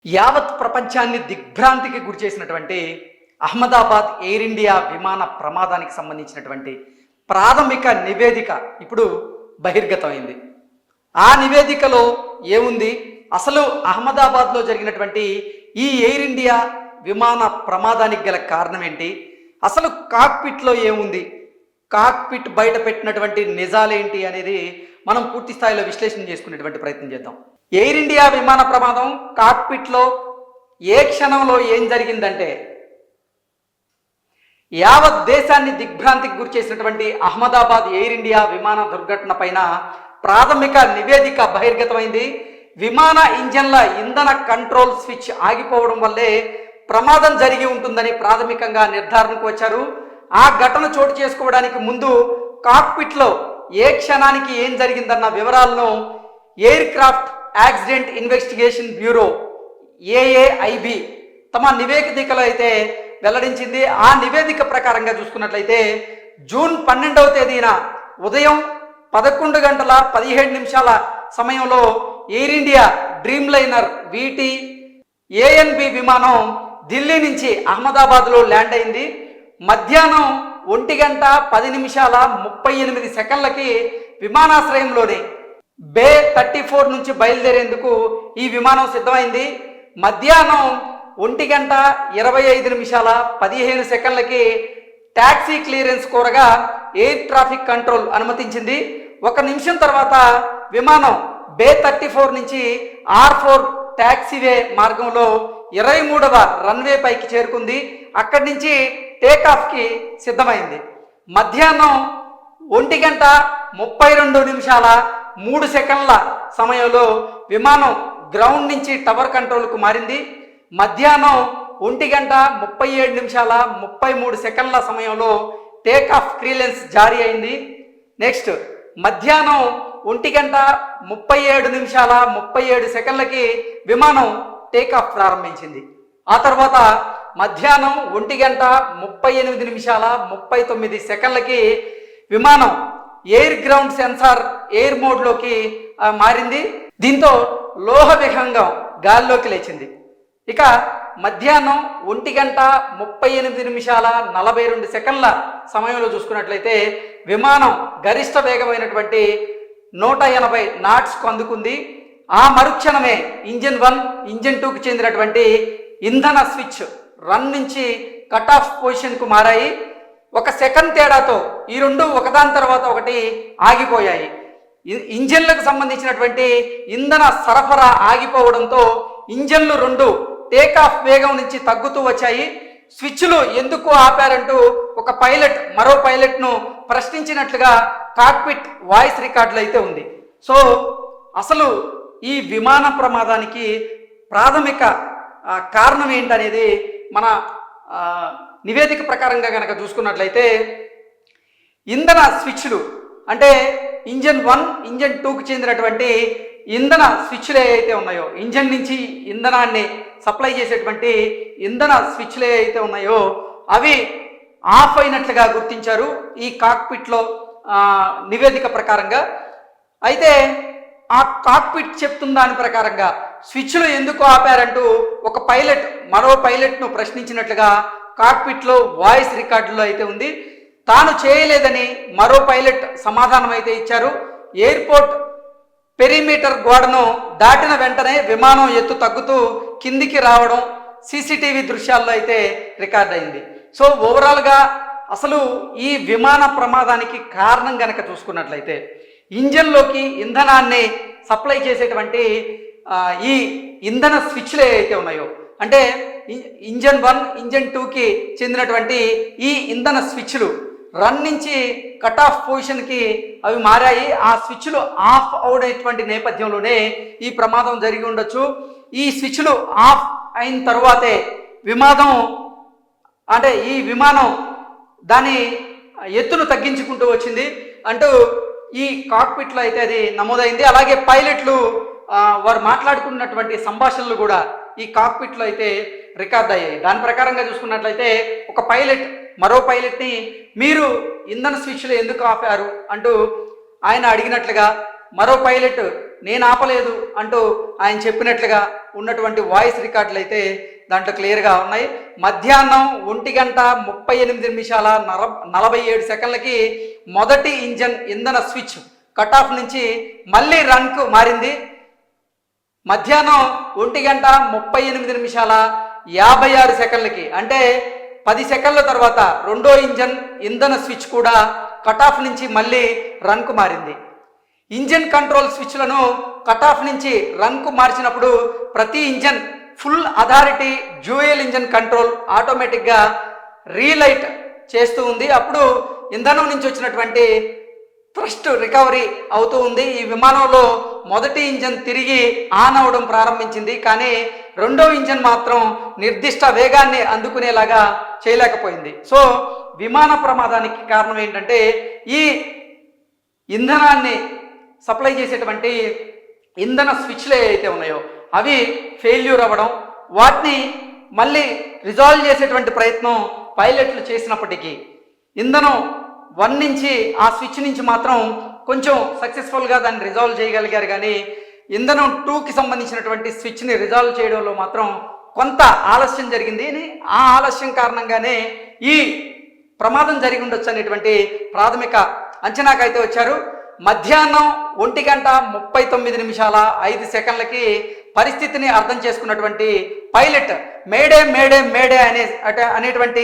యావత్ ప్రపంచాన్ని దిగ్భ్రాంతికి గురిచేసినటువంటి అహ్మదాబాద్ ఎయిర్ ఇండియా విమాన ప్రమాదానికి సంబంధించినటువంటి ప్రాథమిక నివేదిక ఇప్పుడు బహిర్గతమైంది. ఆ నివేదికలో ఏముంది, అసలు అహ్మదాబాద్లో జరిగినటువంటి ఈ ఎయిర్ ఇండియా విమాన ప్రమాదానికి గల కారణం ఏంటి, అసలు కాక్పిట్లో ఏముంది, కాక్పిట్ బయట పెట్టినటువంటి నిజాలేంటి అనేది మనం పూర్తి స్థాయిలో విశ్లేషణ చేసుకునేటువంటి ప్రయత్నం చేద్దాం. ఎయిర్ ఇండియా విమాన ప్రమాదం కాక్పిట్లో ఏ క్షణంలో ఏం జరిగిందంటే, యావత్ దేశాన్ని దిగ్భ్రాంతికి గురి చేసినటువంటి అహ్మదాబాద్ ఎయిర్ ఇండియా విమాన దుర్ఘటన పైన ప్రాథమిక నివేదిక బహిర్గతమైంది. విమాన ఇంజన్ల ఇంధన కంట్రోల్ స్విచ్ ఆగిపోవడం వల్లే ప్రమాదం జరిగి ఉంటుందని ప్రాథమికంగా నిర్ధారణకు వచ్చారు. ఆ ఘటన చోటు చేసుకోవడానికి ముందు కాక్పిట్లో ఏ క్షణానికి ఏం జరిగిందన్న వివరాలను air craft accident investigation bureau AAIB తమ నివేదికలో అయితే వెల్లడించింది. ఆ నివేదిక ప్రకారంగా చూసుకున్నట్లయితే జూన్ 12వ తేదీన ఉదయం 11:17 సమయంలో air India dream liner వీటీ A and B విమానం ఢిల్లీ నుంచి అహ్మదాబాద్లో ల్యాండ్ అయింది. మధ్యాహ్నం 1:10:38 విమానాశ్రయంలోని బే 34 నుంచి బయలుదేరేందుకు ఈ విమానం సిద్ధమైంది. మధ్యాహ్నం 1:25:15 ట్యాక్సీ క్లియరెన్స్ కోరగా ఎయిర్ ట్రాఫిక్ కంట్రోల్ అనుమతించింది. 1 నిమిషం తర్వాత విమానం బే 34 నుంచి R4 ట్యాక్సీవే మార్గంలో 23వ రన్వే పైకి చేరుకుంది. అక్కడి నుంచి టేకాఫ్కి సిద్ధమైంది. మధ్యాహ్నం 1:32:03 సమయంలో విమానం గ్రౌండ్ నుంచి టవర్ కంట్రోల్కు మారింది. మధ్యాహ్నం 1:37:33 సమయంలో టేకాఫ్ క్లియరెన్స్ జారీ అయింది. నెక్స్ట్ మధ్యాహ్నం 1:37:37 విమానం టేకాఫ్ ప్రారంభించింది. ఆ తర్వాత మధ్యాహ్నం 1:38:39 విమానం ఎయిర్ గ్రౌండ్ సెన్సార్ ఎయిర్ మోడ్లోకి మారింది. దీంతో లోహ విహంగం గాల్లోకి లేచింది. ఇక మధ్యాహ్నం 1:38:42 సమయంలో చూసుకున్నట్లయితే విమానం గరిష్ట వేగమైనటువంటి 180 నాట్స్కు అందుకుంది. ఆ మరుక్షణమే ఇంజన్ 1, ఇంజన్ 2కు చెందినటువంటి ఇంధన స్విచ్ రన్ నుంచి కట్ ఆఫ్ పొజిషన్కు మారాయి. 1 సెకండ్ తేడాతో ఈ రెండు ఒకదాని తర్వాత ఒకటి ఆగిపోయాయి. ఇంజన్లకు సంబంధించినటువంటి ఇంధన సరఫరా ఆగిపోవడంతో ఇంజన్లు రెండు టేకాఫ్ వేగం నుంచి తగ్గుతూ వచ్చాయి. స్విచ్లు ఎందుకు ఆపారంటూ ఒక పైలట్ మరో పైలట్ను ప్రశ్నించినట్లుగా కాక్పిట్ వాయిస్ రికార్డులు అయితే ఉంది. సో అసలు ఈ విమాన ప్రమాదానికి ప్రాథమిక కారణం ఏంటనేది మన నివేదిక ప్రకారంగా కనుక చూసుకున్నట్లయితే ఇంధన స్విచ్లు అంటే ఇంజన్ 1, ఇంజన్ 2కు చెందినటువంటి ఇంధన స్విచ్లు ఏవైతే ఉన్నాయో, ఇంజన్ నుంచి ఇంధనాన్ని సప్లై చేసేటువంటి ఇంధన స్విచ్లు ఏవైతే ఉన్నాయో అవి ఆఫ్ అయినట్లుగా గుర్తించారు ఈ కాక్పిట్లో నివేదిక ప్రకారంగా. అయితే ఆ కాక్పిట్ చెప్తున్న దాని ప్రకారంగా స్విచ్లు ఎందుకు ఆపారంటూ ఒక పైలట్ మరో పైలట్ను ప్రశ్నించినట్లుగా కాక్పిట్లో వాయిస్ రికార్డులో అయితే ఉంది. తాను చేయలేదని మరో పైలట్ సమాధానం అయితే ఇచ్చారు. ఎయిర్పోర్ట్ పెరిమీటర్ గోడను దాటిన వెంటనే విమానం ఎత్తు తగ్గుతూ కిందికి రావడం సీసీటీవీ దృశ్యాల్లో అయితే రికార్డ్ అయింది. సో ఓవరాల్గా అసలు ఈ విమాన ప్రమాదానికి కారణం గనక చూసుకున్నట్లయితే ఇంజన్లోకి ఇంధనాన్ని సప్లై చేసేటువంటి ఈ ఇంధన స్విచ్లు ఏవైతే ఉన్నాయో, అంటే ఇంజన్ 1, ఇంజన్ 2కి చెందినటువంటి ఈ ఇంధన స్విచ్లు రన్ నుంచి కట్ ఆఫ్ పొజిషన్కి అవి మారాయి. ఆ స్విచ్లు ఆఫ్ అవడేటువంటి నేపథ్యంలోనే ఈ ప్రమాదం జరిగి ఉండొచ్చు. ఈ స్విచ్లు ఆఫ్ అయిన తరువాతే ఈ విమానం దాని ఎత్తును తగ్గించుకుంటూ వచ్చింది అంటూ ఈ కాక్పిట్లో అయితే అది నమోదైంది. అలాగే పైలట్లు వారు మాట్లాడుకున్నటువంటి సంభాషణలు కూడా ఈ కాక్పిట్లో అయితే రికార్డ్ అయ్యాయి. దాని ప్రకారంగా చూసుకున్నట్లయితే ఒక పైలట్ మరో పైలట్ని మీరు ఇంధన స్విచ్లు ఎందుకు ఆపారు అంటూ ఆయన అడిగినట్లుగా మరో పైలట్ నేను ఆపలేదు అంటూ ఆయన చెప్పినట్లుగా ఉన్నటువంటి వాయిస్ రికార్డులు అయితే దాంట్లో క్లియర్గా ఉన్నాయి. మధ్యాహ్నం 1:38 మొదటి ఇంజన్ ఇంధన స్విచ్ కట్ ఆఫ్ నుంచి మళ్ళీ రన్కు మారింది. మధ్యాహ్నం 1:38 అంటే 10 సెకండ్ల తర్వాత రెండో ఇంజన్ ఇంధన స్విచ్ కూడా కట్ ఆఫ్ నుంచి మళ్ళీ రన్కు మారింది. ఇంజన్ కంట్రోల్ స్విచ్లను కట్ ఆఫ్ నుంచి రన్కు మార్చినప్పుడు ప్రతి engine full authority dual engine control ఆటోమేటిక్గా రీలైట్ చేస్తూ ఉంది. అప్పుడు ఇంధనం నుంచి వచ్చినటువంటి థ్రస్ట్ రికవరీ అవుతూ ఉంది. ఈ విమానంలో మొదటి ఇంజన్ తిరిగి ఆన్ అవడం ప్రారంభించింది, కానీ రెండో ఇంజన్ మాత్రం నిర్దిష్ట వేగాన్ని అందుకునేలాగా చేయలేకపోయింది. సో విమాన ప్రమాదానికి కారణం ఏంటంటే ఈ ఇంధనాన్ని సప్లై చేసేటువంటి ఇంధన స్విచ్లు ఏవైతే ఉన్నాయో అవి ఫెయిల్యూర్ అవ్వడం, వాటిని మళ్ళీ రిజాల్వ్ చేసేటువంటి ప్రయత్నం పైలట్లు చేసినప్పటికీ ఇంధనం 1 నుంచి ఆ స్విచ్ నుంచి మాత్రం కొంచెం సక్సెస్ఫుల్గా దాన్ని రిజాల్వ్ చేయగలిగారు, కానీ ఇంధనం 2కి సంబంధించినటువంటి స్విచ్ని రిజాల్వ్ చేయడంలో మాత్రం కొంత ఆలస్యం జరిగింది. ఆ ఆలస్యం కారణంగానే ఈ ప్రమాదం జరిగి ఉండొచ్చు అనేటువంటి ప్రాథమిక అంచనాకైతే వచ్చారు. మధ్యాహ్నం 1:39 పరిస్థితిని అర్థం చేసుకున్నటువంటి పైలట్ మేడే మేడే మేడే అనేటువంటి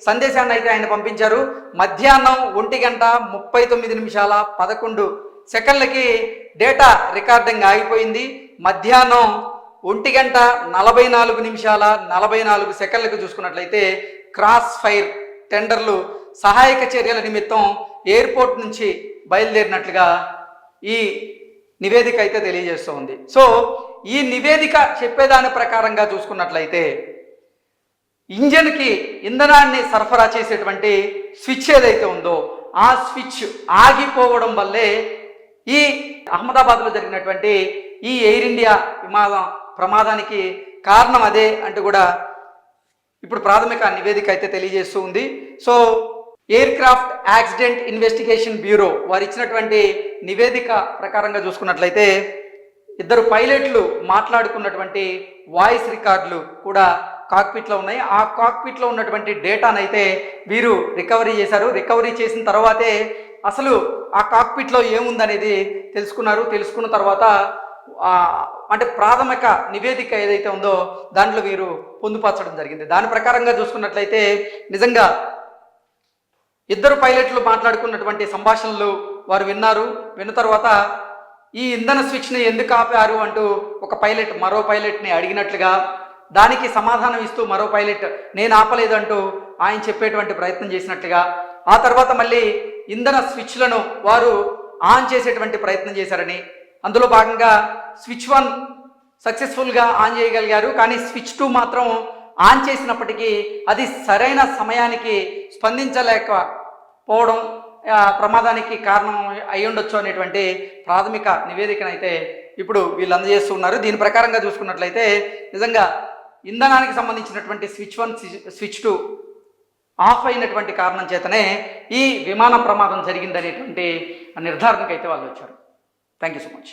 సందేశాన్ని అయితే ఆయన పంపించారు. మధ్యాహ్నం 1:39:11 డేటా రికార్డింగ్ ఆగిపోయింది. మధ్యాహ్నం 1:44:44 చూసుకున్నట్లయితే క్రాస్ ఫైర్ టెండర్లు సహాయక చర్యల నిమిత్తం ఎయిర్పోర్ట్ నుంచి బయలుదేరినట్లుగా ఈ నివేదిక అయితే తెలియజేస్తూ ఉంది. సో ఈ నివేదిక చెప్పేదాని ప్రకారంగా చూసుకున్నట్లయితే ఇంజన్కి ఇంధనాన్ని సరఫరా చేసేటువంటి స్విచ్ ఏదైతే ఉందో ఆ స్విచ్ ఆగిపోవడం వల్లే ఈ అహ్మదాబాద్లో జరిగినటువంటి ఈ ఎయిర్ ఇండియా విమానం ప్రమాదానికి కారణం అదే అంటూ కూడా ఇప్పుడు ప్రాథమిక నివేదిక అయితే తెలియజేస్తూ ఉంది. So air craft accident investigation bureau వారు ఇచ్చినటువంటి నివేదిక ప్రకారంగా చూసుకున్నట్లయితే ఇద్దరు పైలట్లు మాట్లాడుకున్నటువంటి వాయిస్ రికార్డులు కూడా కాక్పిట్లో ఉన్నాయి. ఆ కాక్పిట్లో ఉన్నటువంటి డేటానైతే వీరు రికవరీ చేశారు. రికవరీ చేసిన తర్వాతే అసలు ఆ కాక్పిట్లో ఏముందనేది తెలుసుకున్న తర్వాత అంటే ప్రాథమిక నివేదిక ఏదైతే ఉందో దాంట్లో వీరు పొందుపరచడం జరిగింది. దాని ప్రకారంగా చూసుకున్నట్లయితే నిజంగా ఇద్దరు పైలట్లు మాట్లాడుకున్నటువంటి సంభాషణలు వారు విన్న తర్వాత ఈ ఇంధన స్విచ్ని ఎందుకు ఆపారు అంటూ ఒక పైలట్ మరో పైలట్ని అడిగినట్లుగా, దానికి సమాధానం ఇస్తూ మరో పైలట్ నేను ఆపలేదు అంటూ ఆయన చెప్పేటువంటి ప్రయత్నం చేసినట్లుగా, ఆ తర్వాత మళ్ళీ ఇంధన స్విచ్లను వారు ఆన్ చేసేటువంటి ప్రయత్నం చేశారని, అందులో భాగంగా స్విచ్ 1 సక్సెస్ఫుల్గా ఆన్ చేయగలిగారు, కానీ స్విచ్ 2 మాత్రం ఆన్ చేసినప్పటికీ అది సరైన సమయానికి స్పందించలేకపోవడం ప్రమాదానికి కారణం అయి ఉండొచ్చు అనేటువంటి ప్రాథమిక నివేదికనైతే ఇప్పుడు వీళ్ళు అందజేస్తున్నారు. దీని ప్రకారంగా చూసుకున్నట్లయితే నిజంగా ఇంధనానికి సంబంధించినటువంటి స్విచ్ 1 స్విచ్ 2 ఆఫ్ అయినటువంటి కారణం చేతనే ఈ విమాన ప్రమాదం జరిగిందనేటువంటి నిర్ధారణకైతే వాళ్ళు వచ్చారు. Thank you so much.